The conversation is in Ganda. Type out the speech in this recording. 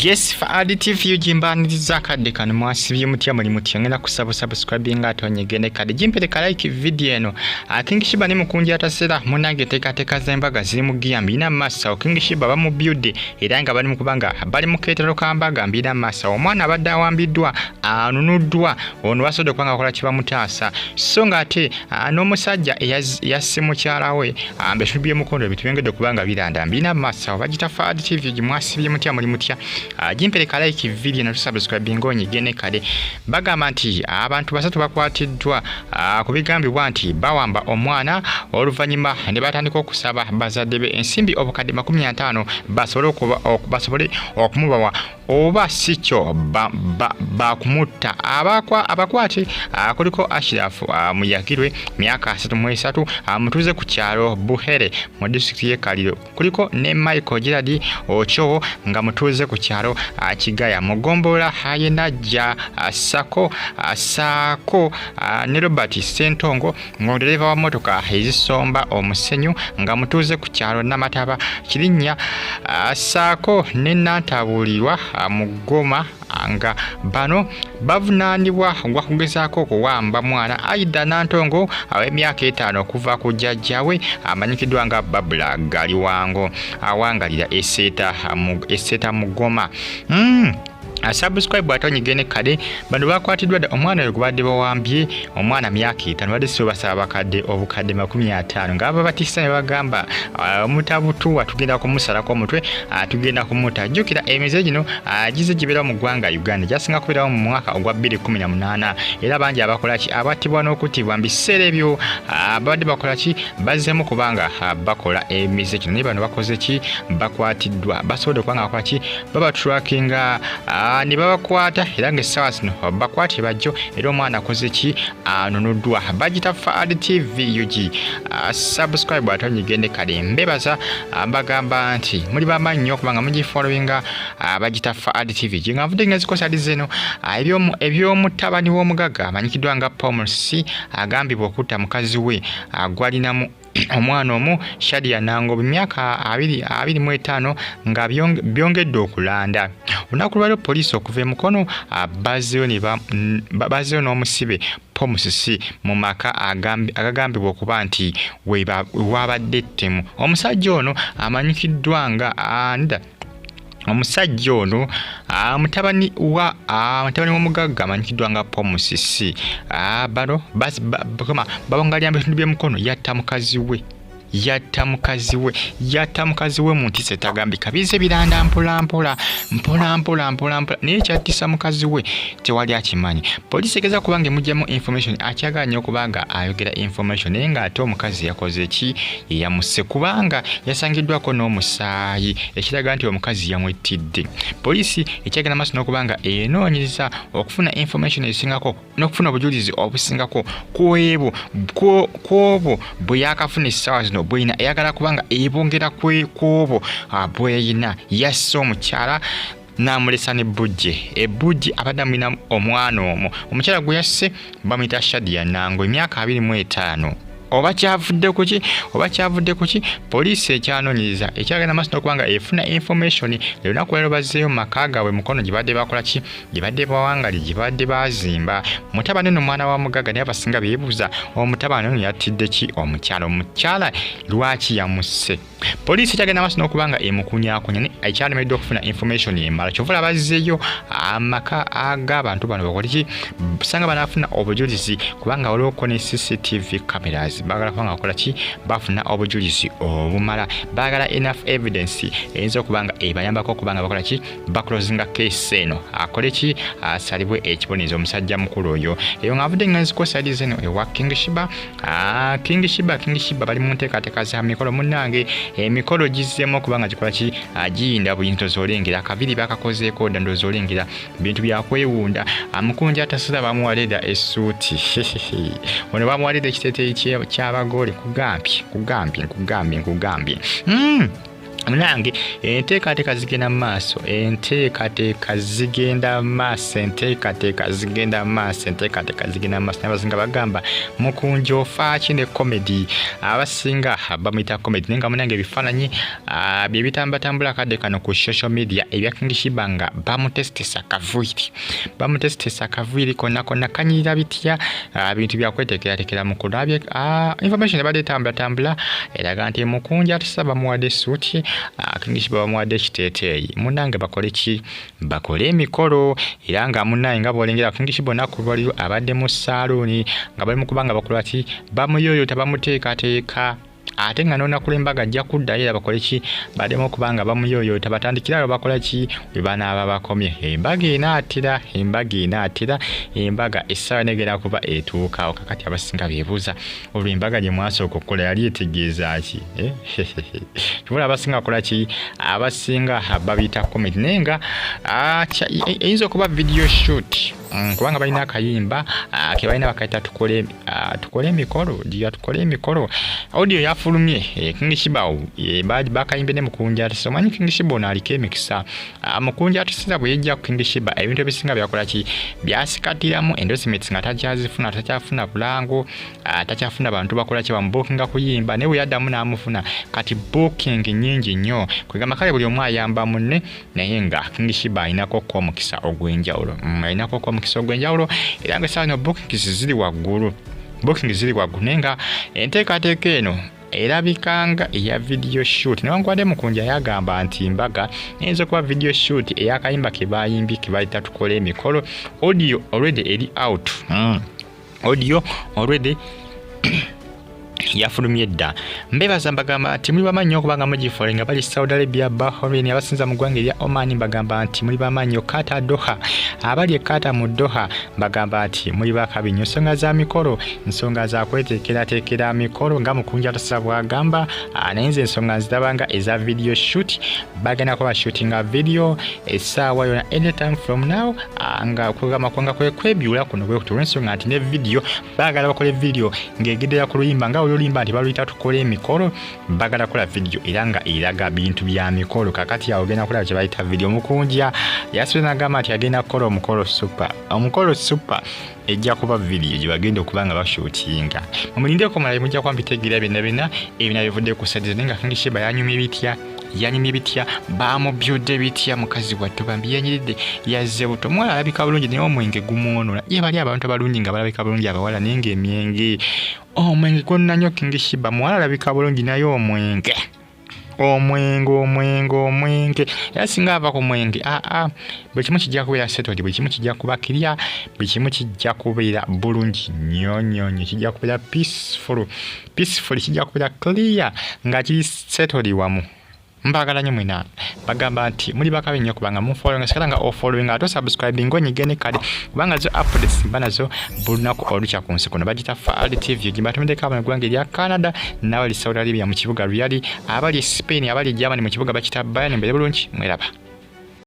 Yes, for additive yujimbaniriza kadde kano mwasibye mutya muli mutya ngena kusaba subscribe nga tonyegene kadde jimpeleka like video eno. King Sheebah ne Mukunja Ataseera munange teka Embaga ziri mu giyambina massa King Sheebah ba mu build era nga bali mu kubanga bali mu ketero kambaga mbina massa omwana abadde awambiddwa anunuddwa ono wasodde kwanga kola kiba mutaasa so nga ate n'omusajja yasse mukyala we ambeshubye mukondo bitwengedde kubanga biranda mbina massa bagita for additive yujimwasibye mutya muli mutya jimpeleka like video na subscribe ngonyegene kale bagamba nti abantu basatu bakwatiddwa kubigambibwa nti bawamba omwana oluvanyuma ne batandika okusaba bazadde be ensimbi obukadde 50 basobole okumubawa oba sikyo bakumutta abakwate kuliko Ashirafu muyagirwe myaka 33 mutuze ku kyalo Buhere mu district ye Kaliro kuliko ne Michael Girard Ocho nga mutuze ku kyalo Kigaya Mugombola Hayenajja Sako ne Robert Sentongo ngodereva wa motoka ezisomba omusenyu nga mutuze ku kyalo Namataba Kirinnya Sako ne Nantabulirwa Mugoma nga bano bavunanibwa ngwakugezaako okuwamba mwana Aida Nantongo aw'emyaka 5 okuva ku jjajjawe amanyikiddwa nga Babula Galiwango awangalira eseta Mugoma. Subscribe atonyegene kade bano bakwatiddwa omwana oyo gubadde bawambye omwana myaka 5 badde so basaba bakadde obukadde 50 ngaba batisa ne bagamba omutabutu atugenda kumusalako omutwe atugenda kumuta jukira emeze gino agize gibera mu gwanga Uganda jasinga kubera mu mwaka ogwa 2018 era bangi abakolaki abatibwa n'okutibwa mbisere byo abadde bakolaki bazemu kubanga bakola emeze gino ne bano bakoze ki bakwatiddwa basobode kwanga akolaki baba trackinga ni babakwata era ng'essawa zino bakwate bajjo era omwana akoze ki anunuddwa bagita for additive yuji subscribe atonyegende kale mbebaza bagamba nti muli bamanyi nnyo kubanga mugifollowinga bagita for additive nga nvudde ngezikosa zeno ebyomutabani w'omugagga amanyikiddwa nga Pomosi agambibwa okutta mukazi we gwalinamu omwana omu Shadia Nango myaka 25 nga byongedde okulanda lunaku lwaliro poliisi okuva emukono bazeyo n'omusibe Pomosi mu maka agagambibwa okuba nti wabadde ettemu omusajja ono amanyikiddwa nga omusajja ono mutabani w'omugagga amanyikiddwa nga Pomosi bano babangalya ebitundu by'emukono yatta mukazi we mu ntisa etagambika bize biranda mpola naye kyattisa mukazi we tewali akimanyi poliisi egeza kubanga emugyamu information akyaganya okubanga ayogera information naye nga ate omukazi yakoze ki yamusse kubanga yasangiddwako n'omusaayi ekiraga nti omukazi yamwettidde poliisi ekyagenda maaso n'okubanga enoonyereza okufuna information esingako n'okufuna obujulizi obusingako kw'obwo bwe yakafuna essaawa zino bwina eyagala kubanga ebongera kw'obwo bweyina yasse omukyala namulesa ne ebujje abadde amulina omwana omwo omukyala gwe yasse bamuyita Shadia Nango emyaka 25 oba kyavudde kuki poliisi ekyanoonyereza ekyagenda maaso n'okubanga efuna information lunaku lero bazzeeyo mu maka gaabwe mukono gibadde bakola ki gibadde bawangali gibadde bazimba mutabani no mwana wa mugagga naye abasinga beebuuza omutabani ono yattidde ki omukyala lwaki yamusse poliisi ekyagenda maaso n'okubanga emukunyakunya ekyalemedde okufuna information emala kyovula bazzeeyo amaka ag'abantu bano bakole ki busanga banafuna obujulizi kubanga waliwo ne CCTV cameras bagala kubanga bakola ki bafuna obujulizi obumala bagala enough evidence eyinza okubanga ebayambako okubanga bakola ki baklozinga case eno akole ki asalibwe ekibonezo omusajja mukulu oyo eyo ngavudde ngazikosa zeno ewa King Sheebah bali mu nteekateeka za mikolo munnange emikolo gizzemu okubanga gikola ki agiyinda buyinza zolengera akabiri bakakozeeko dda ndozolengera bintu byakwewunda Mukunja Ataseera bamuwalira essuuti ono bamuwalira ekiteeteeyi ky'abagole kugambye Munange enteekateeka zigenda maaso n'abasinga bagamba Mukunja ofaaki ne comedy abasinga bamuyita comedy naye nga munange ebifaananyi bye bitambatambula akadde kano ku social media ebya King Sheebah nga bamutesitesa kaviiri konna kanyirira bitya bintu byakweteekerateekera mu kulabye information ebadde etambulatambula eraga nti Mukunja atusaba bamuwadde suuti King Sheebah bamuwadde ekiteeteeyi munange bakole emikolo era nga munange nga bw'olengera King Sheebah olunaku lwaliyo abadde mu saaluuni nga bali mu kubanga bakola ki bamuyoyota bamuteekateeka ate nga n'olunaku lw'embaga ajja kuddayo era bakole ki baddemu okubanga bamuyoyota batandikirayo bakola ki bwe banaaba bakomye embaga embaga essaawa negenda kuba etuukawo kakati abasinga beebuuza olwo embaga gye mwasooka okukola yali etegeeza ki tubula abasinga bakola ki abasinga babiyita comedy naye nga eyinza okuba video shoot kubanga balina akayimba ke balina bakayita tukole emikolo audio yafulumye King Sheebah bakayimbe ne Mukunja Ataseera omanyi King Sheebah ono aliko emikisa Mukunja Ataseera bwe yejja ku King Sheebah ebintu ebisinga byakola ki byasikatiramu endorsements nga takyafuna bulango takyafuna bantu bakola ki bamubukinga kuyimba naye bwe yaddamu n'amufuna kati booking nnyingi nnyo kwegamba kale buli omu ayamba munne naye nga King Sheebah aynako omukisa ogw'enjawulo era nga essaawa no bookings ziri waggulu naye nga enteekateeka eno erabikanga eya video shoot newankubadde Mukunja yagamba nti Embaga eyinza okuba video shoot ey'akayimba ke bayimbye ke bayita tukole emikolo audio already eri out yafulumye dda mbebaza mbagamba nti muli bamanyi okubanga mugifoole nga bali Saudi Arabia Bahrain abasinza mu ggwanga erya Oman mbagamba nti muli bamanyi Qatar Doha abali Qatar mu Doha mbagamba nti muli bakabinyo ensonga za mikolo ensonga za kweteekerateekera mikolo nga Mukunja Ataseera bw'agamba nayinza ensonga nzitabanga eza video shoot bagenda kuba shootinga video essaawa yona anytime from now nga okugamba kwanga kwebyula kuno bwe kutuwa ensonga nti ne video bagala bakole video ng'egedera ku luyimba nga olulimba nti baluyita tukole emikolo bagala kola video era nga eraga bintu bya mikolo kakati yawo genda kola kye bayita video Mukunja yasubira n'agamba nti agenda kukola omukolo super ejja kuba video gye bagenda okuba nga bashootinga mumulindeko malayi mujja kuba mbitegeera byonna ebina bivudde ku sadiza naye nga King Sheebah yanyumye bitya bamubyodde bitya mukazi wattu bambi yanyiridde yazze buto mwala alabika bulungi naye omwenge gumwonola ye bali abantu abalungi nga balabika bulungi abawala naye nga emyenge omwenge gwonna nnyo King Sheebah muwala alabika bulungi naye omwenge era singa ava ku mwenge buli kimu kijja kubeera settled buli kimu kijja kuba clear buli kimu kijja kubeera bulungi nnyo kijja kubeera peaceful kijja kubeera clear nga kiri settled wamu mbagala nnyo mwena bagamba nti muli bakabi nnyo kubanga mufollowinga sikala nga ofollowinga ate subscribing onyigene kale kubanga zo updates mba nazo buli lunaku olukya ku nsi kuno bagita Faali TV gye batumideko abantu eggwanga erya Canada n'abali Saudi Arabia mu kibuga Riyadh abali Spain abali Germany mu kibuga bakita Bayern mbere bulungi mweraba